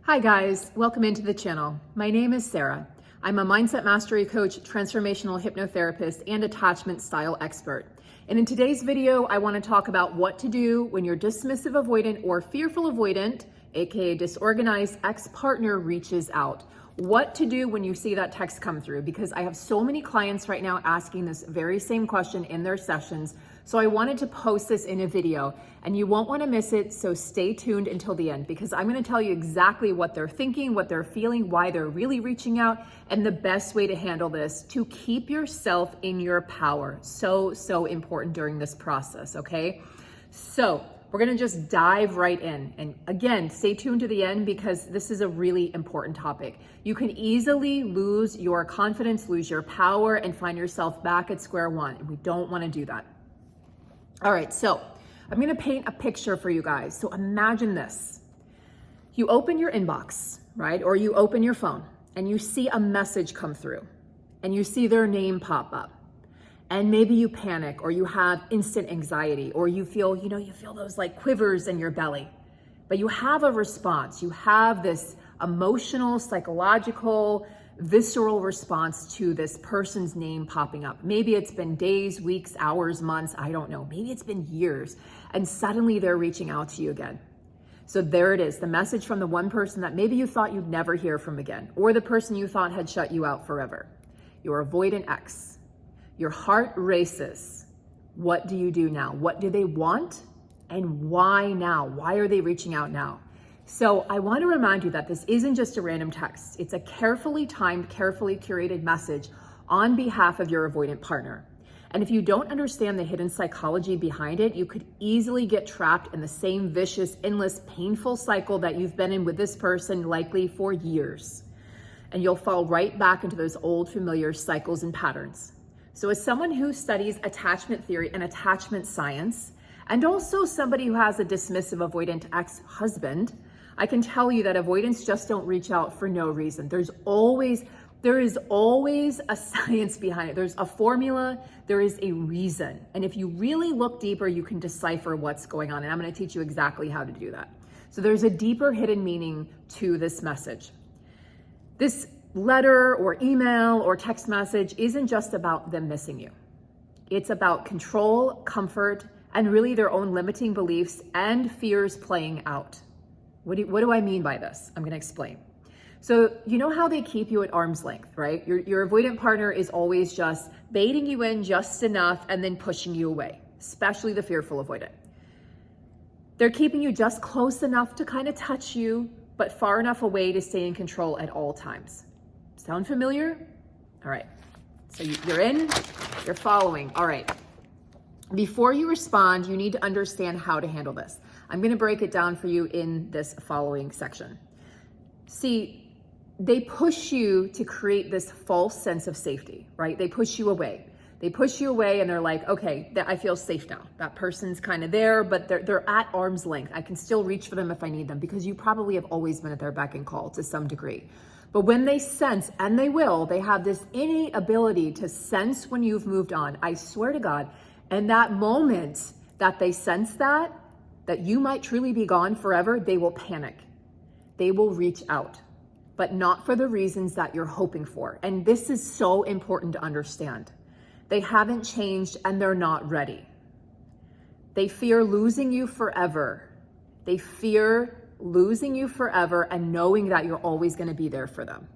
Hi guys, welcome into the channel. My name is Sarah. I'm a mindset mastery coach, transformational hypnotherapist, and attachment style expert. And in today's video, I want to talk about what to do when your dismissive avoidant or fearful avoidant, aka disorganized ex-partner, reaches out. What to do when you see that text come through, because I have so many clients right now asking this very same question in their sessions. So I wanted to post this in a video and you won't want to miss it. So stay tuned until the end, because I'm going to tell you exactly what they're thinking, what they're feeling, why they're really reaching out, and the best way to handle this to keep yourself in your power. So important during this process. Okay. So we're going to just dive right in. And again, stay tuned to the end because this is a really important topic. You can easily lose your confidence, lose your power, and find yourself back at square one. And we don't want to do that. All right, so I'm going to paint a picture for you guys. So imagine this. You open your inbox, right? Or you open your phone and you see a message come through and you see their name pop up. And maybe you panic or you have instant anxiety or you feel, you feel those like quivers in your belly. But you have a response. You have this emotional, psychological, visceral response to this person's name popping up. Maybe it's been days, weeks, hours, months, I don't know. Maybe it's been years, and suddenly they're reaching out to you again. So there it is, the message from the one person that maybe you thought you'd never hear from again, or the person you thought had shut you out forever. Your avoidant ex. Your heart races. What do you do now? What do they want? And why now? Why are they reaching out now? So I want to remind you that this isn't just a random text. It's a carefully timed, carefully curated message on behalf of your avoidant partner. And if you don't understand the hidden psychology behind it, you could easily get trapped in the same vicious, endless, painful cycle that you've been in with this person likely for years. And you'll fall right back into those old familiar cycles and patterns. So as someone who studies attachment theory and attachment science, and also somebody who has a dismissive avoidant ex-husband, I can tell you that avoidants just don't reach out for no reason. There is always a science behind it. There's a formula, there is a reason. And if you really look deeper, you can decipher what's going on. And I'm going to teach you exactly how to do that. So there's a deeper hidden meaning to this message. This letter or email or text message isn't just about them missing you. It's about control, comfort, and really their own limiting beliefs and fears playing out. What do I mean by this? I'm going to explain. So you know how they keep you at arm's length, right? Your avoidant partner is always just baiting you in just enough and then pushing you away, especially the fearful avoidant. They're keeping you just close enough to kind of touch you, but far enough away to stay in control at all times. Sound familiar? All right. So you're in, you're following. All right. Before you respond, you need to understand how to handle this. I'm going to break it down for you in this following section. See, they push you to create this false sense of safety, right? They push you away. They push you away and they're like, okay, I feel safe now. That person's kind of there, but they're at arm's length. I can still reach for them if I need them, because you probably have always been at their beck and call to some degree. But when they sense, and they will, they have this innate ability to sense when you've moved on. I swear to God. And that moment that they sense that you might truly be gone forever, they will panic. They will reach out, but not for the reasons that you're hoping for. And this is so important to understand. They haven't changed and they're not ready. They fear losing you forever. They fear losing you forever and knowing that you're always going to be there for them.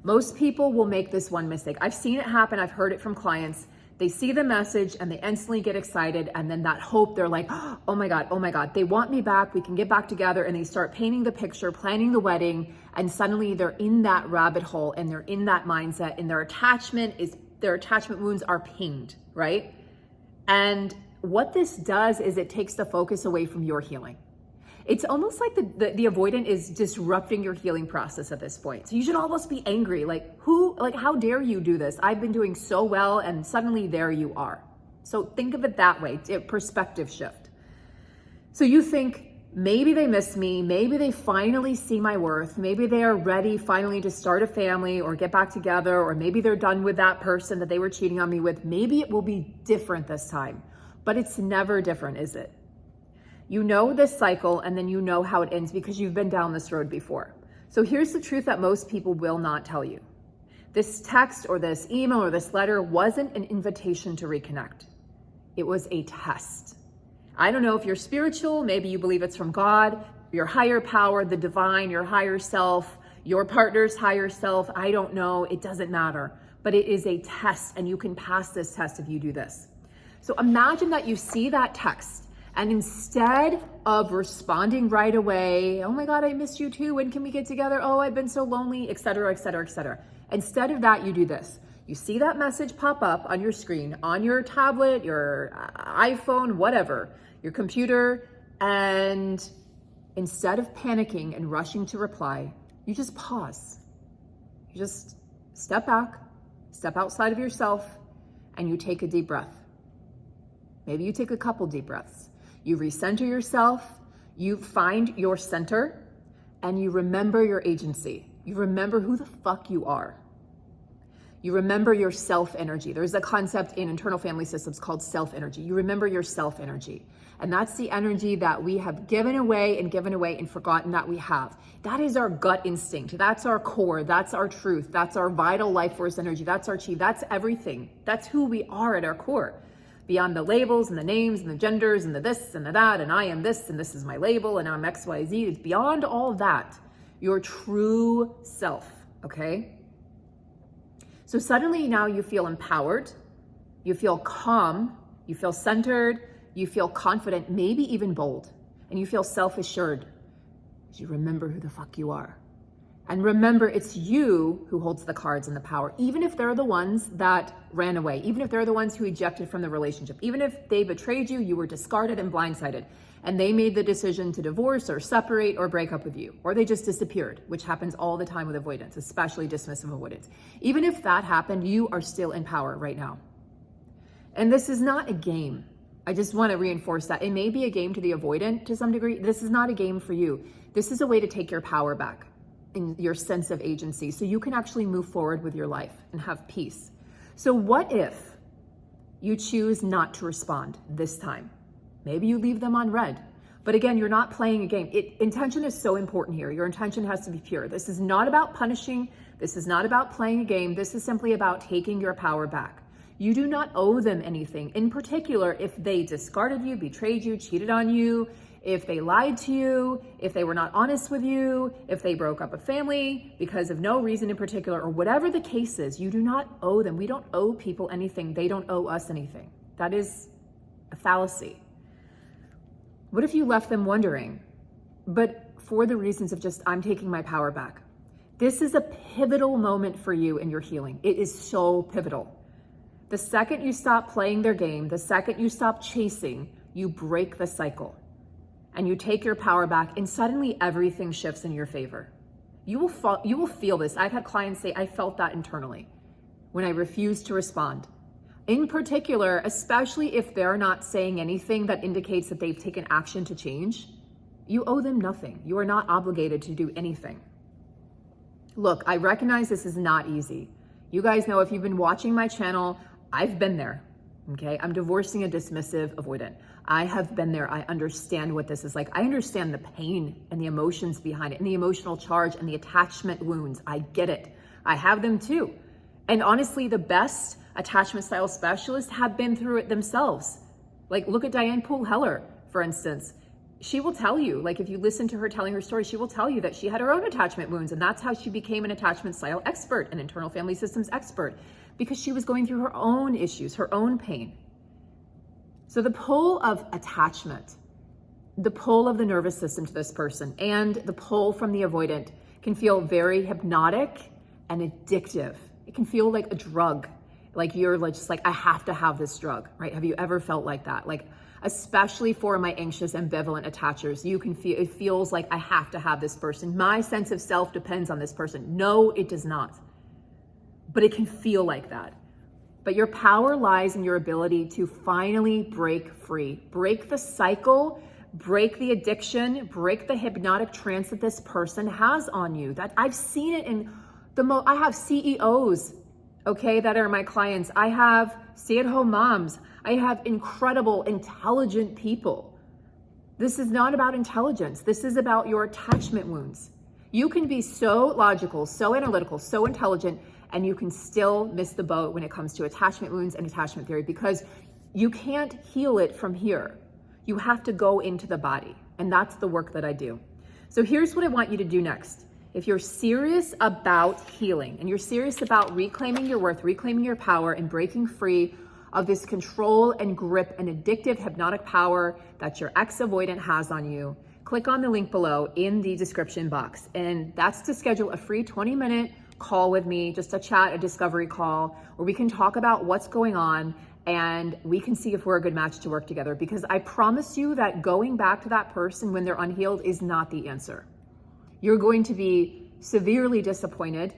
Most people will make this one mistake. I've seen it happen. I've heard it from clients. They see the message and they instantly get excited. And then that hope, they're like, oh my God, they want me back. We can get back together. And they start painting the picture, planning the wedding. And suddenly they're in that rabbit hole and they're in that mindset, and their attachment wounds are pinged, right? And what this does is it takes the focus away from your healing. It's almost like the avoidant is disrupting your healing process at this point. So you should almost be angry. How dare you do this? I've been doing so well and suddenly there you are. So think of it that way, perspective shift. So you think, maybe they miss me. Maybe they finally see my worth. Maybe they are ready finally to start a family or get back together, or maybe they're done with that person that they were cheating on me with. Maybe it will be different this time, but it's never different, is it? You know this cycle, and then you know how it ends because you've been down this road before. So here's the truth that most people will not tell you. This text or this email or this letter wasn't an invitation to reconnect. It was a test. I don't know if you're spiritual, maybe you believe it's from God, your higher power, the divine, your higher self, your partner's higher self. I don't know, it doesn't matter. But it is a test, and you can pass this test if you do this. So imagine that you see that text, and instead of responding right away, oh my God, I missed you too, when can we get together? Oh, I've been so lonely, etc., etc., etc. Instead of that, you do this. You see that message pop up on your screen, on your tablet, your iPhone, whatever, your computer, and instead of panicking and rushing to reply, you just pause. You just step back, step outside of yourself, and you take a deep breath. Maybe you take a couple deep breaths. You recenter yourself, you find your center, and you remember your agency. You remember who the fuck you are. You remember your self-energy. There's a concept in internal family systems called self-energy. You remember your self-energy. And that's the energy that we have given away and forgotten that we have. That is our gut instinct. That's our core. That's our truth. That's our vital life force energy. That's our chi. That's everything. That's who we are at our core. Beyond the labels and the names and the genders and the this and the that, and I am this and this is my label and I'm XYZ. It's beyond all that. Your true self, okay? So suddenly now you feel empowered, you feel calm, you feel centered, you feel confident, maybe even bold, and you feel self-assured as you remember who the fuck you are. And remember, it's you who holds the cards and the power, even if they're the ones that ran away, even if they're the ones who ejected from the relationship, even if they betrayed you, you were discarded and blindsided, and they made the decision to divorce or separate or break up with you, or they just disappeared, which happens all the time with avoidance, especially dismissive avoidance. Even if that happened, you are still in power right now. And this is not a game. I just want to reinforce that. It may be a game to the avoidant to some degree. This is not a game for you. This is a way to take your power back in your sense of agency so you can actually move forward with your life and have peace. So what if you choose not to respond this time? Maybe you leave them on red. But again, you're not playing a game. Intention is so important here. Your intention has to be pure. This is not about punishing. This is not about playing a game. This is simply about taking your power back. You do not owe them anything. In particular, if they discarded you, betrayed you, cheated on you, if they lied to you, if they were not honest with you, if they broke up a family because of no reason in particular, or whatever the case is, you do not owe them. We don't owe people anything. They don't owe us anything. That is a fallacy. What if you left them wondering, but for the reasons of just, I'm taking my power back? This is a pivotal moment for you in your healing. It is so pivotal. The second you stop playing their game, the second you stop chasing, you break the cycle and you take your power back, and suddenly everything shifts in your favor. You will feel this. I've had clients say, I felt that internally when I refused to respond. In particular, especially if they're not saying anything that indicates that they've taken action to change, you owe them nothing. You are not obligated to do anything. Look, I recognize this is not easy. You guys know, if you've been watching my channel, I've been there, okay? I'm divorcing a dismissive avoidant. I have been there. I understand what this is like. I understand the pain and the emotions behind it and the emotional charge and the attachment wounds. I get it. I have them too. And honestly, the best attachment style specialists have been through it themselves. Like, look at Diane Poole Heller, for instance. She will tell you, like, if you listen to her telling her story, she will tell you that she had her own attachment wounds, and that's how she became an attachment style expert, an internal family systems expert, because she was going through her own issues, her own pain. So the pull of attachment, the pull of the nervous system to this person, and the pull from the avoidant can feel very hypnotic and addictive. It can feel like a drug, like you're just like, I have to have this drug, right? Have you ever felt like that? Like, especially for my anxious, ambivalent attachers, you can feel, it feels like I have to have this person. My sense of self depends on this person. No, it does not. But it can feel like that. But your power lies in your ability to finally break free, break the cycle, break the addiction, break the hypnotic trance that this person has on you. That I've seen it in I have CEOs, okay, that are my clients. I have stay-at-home moms. I have incredible, intelligent people This is not about intelligence. This is about your attachment wounds. You can be so logical, so analytical, so intelligent, and you can still miss the boat when it comes to attachment wounds and attachment theory, because you can't heal it from here. You have to go into the body, and that's the work that I do. So here's what I want you to do next. If you're serious about healing and you're serious about reclaiming your worth, reclaiming your power, and breaking free of this control and grip and addictive hypnotic power that your ex-avoidant has on you, click on the link below in the description box. And that's to schedule a free 20-minute call with me, just a chat, a discovery call, where we can talk about what's going on and we can see if we're a good match to work together. Because I promise you that going back to that person when they're unhealed is not the answer. You're going to be severely disappointed.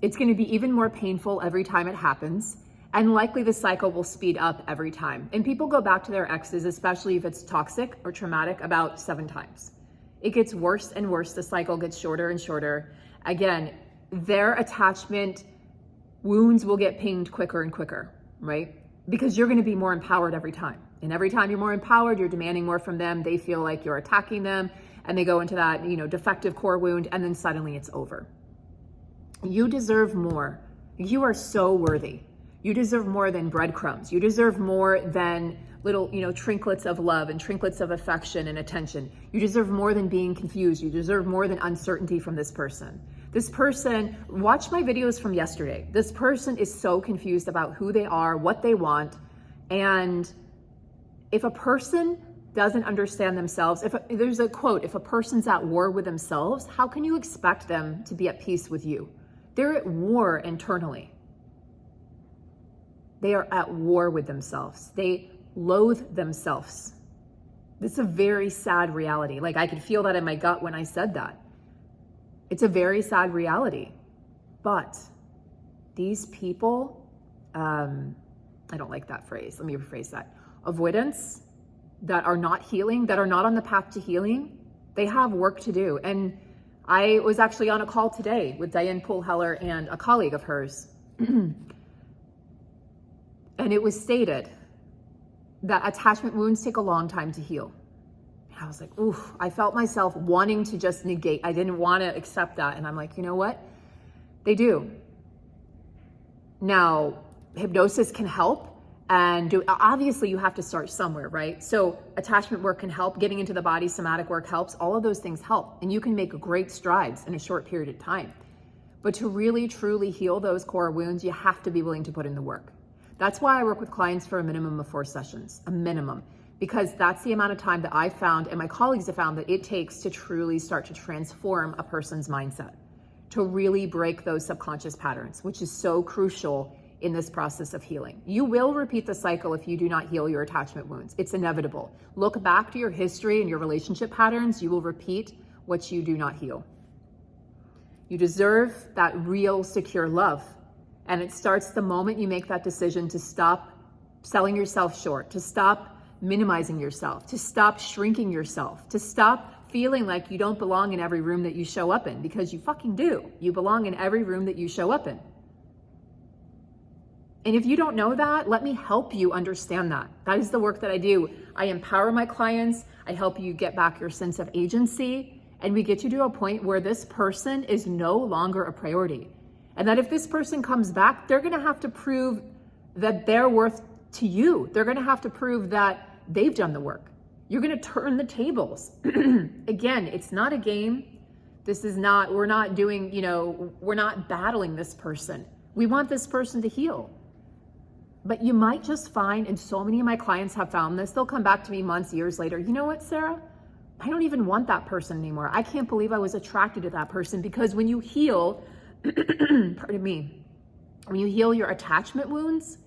It's going to be even more painful every time it happens. And likely the cycle will speed up every time. And people go back to their exes, especially if it's toxic or traumatic, about 7 times. It gets worse and worse. The cycle gets shorter and shorter. Again, their attachment wounds will get pinged quicker and quicker, right? Because you're going to be more empowered every time. And every time you're more empowered, you're demanding more from them. They feel like you're attacking them, and they go into that, defective core wound, and then suddenly it's over. You deserve more. You are so worthy. You deserve more than breadcrumbs. You deserve more than little, trinklets of love and trinklets of affection and attention. You deserve more than being confused. You deserve more than uncertainty from this person. This person, watch my videos from yesterday. This person is so confused about who they are, what they want. And if a person doesn't understand themselves, there's a quote, if a person's at war with themselves, how can you expect them to be at peace with you? They're at war internally. They are at war with themselves. They loathe themselves. This is a very sad reality. Like, I could feel that in my gut when I said that. It's a very sad reality. But these people, I don't like that phrase. Let me rephrase that. Avoidants that are not healing, that are not on the path to healing, they have work to do. And I was actually on a call today with Diane Poole-Heller and a colleague of hers. And it was stated that attachment wounds take a long time to heal. And I was like, oof, I felt myself wanting to just negate. I didn't want to accept that. And I'm like, you know what? They do. Now, hypnosis can help, and obviously you have to start somewhere, right? So attachment work can help, getting into the body, somatic work helps, all of those things help. And you can make great strides in a short period of time. But to really, truly heal those core wounds, you have to be willing to put in the work. That's why I work with clients for a minimum of 4 sessions, a minimum, because that's the amount of time that I found, and my colleagues have found, that it takes to truly start to transform a person's mindset, to really break those subconscious patterns, which is so crucial in this process of healing. You will repeat the cycle if you do not heal your attachment wounds. It's inevitable. Look back to your history and your relationship patterns. You will repeat what you do not heal. You deserve that real, secure love. And it starts the moment you make that decision to stop selling yourself short, to stop minimizing yourself, to stop shrinking yourself, to stop feeling like you don't belong in every room that you show up in, because you fucking do. You belong in every room that you show up in. And if you don't know that, let me help you understand that. That is the work that I do. I empower my clients. I help you get back your sense of agency. And we get you to a point where this person is no longer a priority. And that if this person comes back, they're going to have to prove that they're worth to you. They're going to have to prove that they've done the work. You're going to turn the tables. Again, it's not a game. This is not, we're not doing, we're not battling this person. We want this person to heal. But you might just find, and so many of my clients have found this, they'll come back to me months, years later. You know what, Sarah? I don't even want that person anymore. I can't believe I was attracted to that person. Because when you heal, pardon me, when you heal your attachment wounds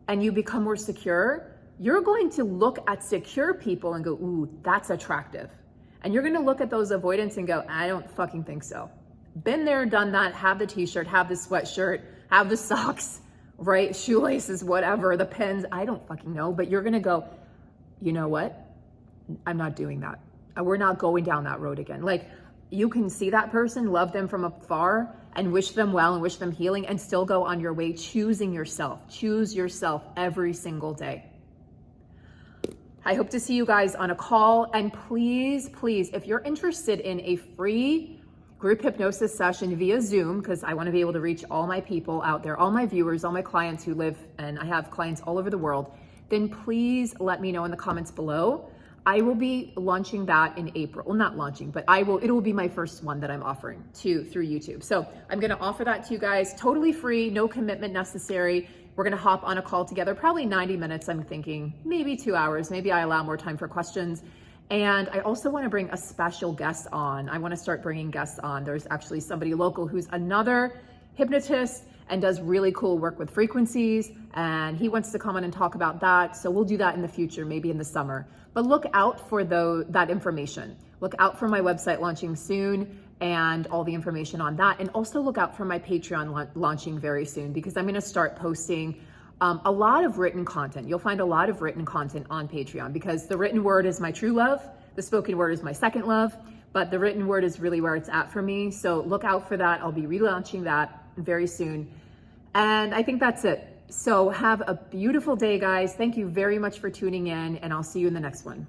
and you become more secure, you're going to look at secure people and go, ooh, that's attractive. And you're going to look at those avoidants and go, I don't fucking think so. Been there, done that, have the t-shirt, have the sweatshirt, have the socks, right? Shoelaces, whatever, the pens, I don't fucking know. But you're going to go, you know what? I'm not doing that. We're not going down that road again. Like, you can see that person, love them from afar, and wish them well and wish them healing, and still go on your way choosing yourself. Choose yourself every single day. I hope to see you guys on a call. And please, please, if you're interested in a free group hypnosis session via Zoom, because I want to be able to reach all my people out there, all my viewers, all my clients who live, and I have clients all over the world, then please let me know in the comments below. I will be launching that in April. Well, not launching, but it will be my first one that I'm offering through YouTube. So I'm going to offer that to you guys totally free, no commitment necessary. We're going to hop on a call together, probably 90 minutes. I'm thinking maybe 2 hours. Maybe I allow more time for questions. And I also want to bring a special guest on. I want to start bringing guests on. There's actually somebody local who's another hypnotist and does really cool work with frequencies, and he wants to come on and talk about that. So we'll do that in the future, maybe in the summer. But look out for that information. Look out for my website launching soon and all the information on that. And also look out for my Patreon launching very soon, because I'm going to start posting a lot of written content. You'll find a lot of written content on Patreon, because the written word is my true love. The spoken word is my second love, but the written word is really where it's at for me. So look out for that. I'll be relaunching that very soon. And I think that's it. So have a beautiful day, guys. Thank you very much for tuning in, and I'll see you in the next one.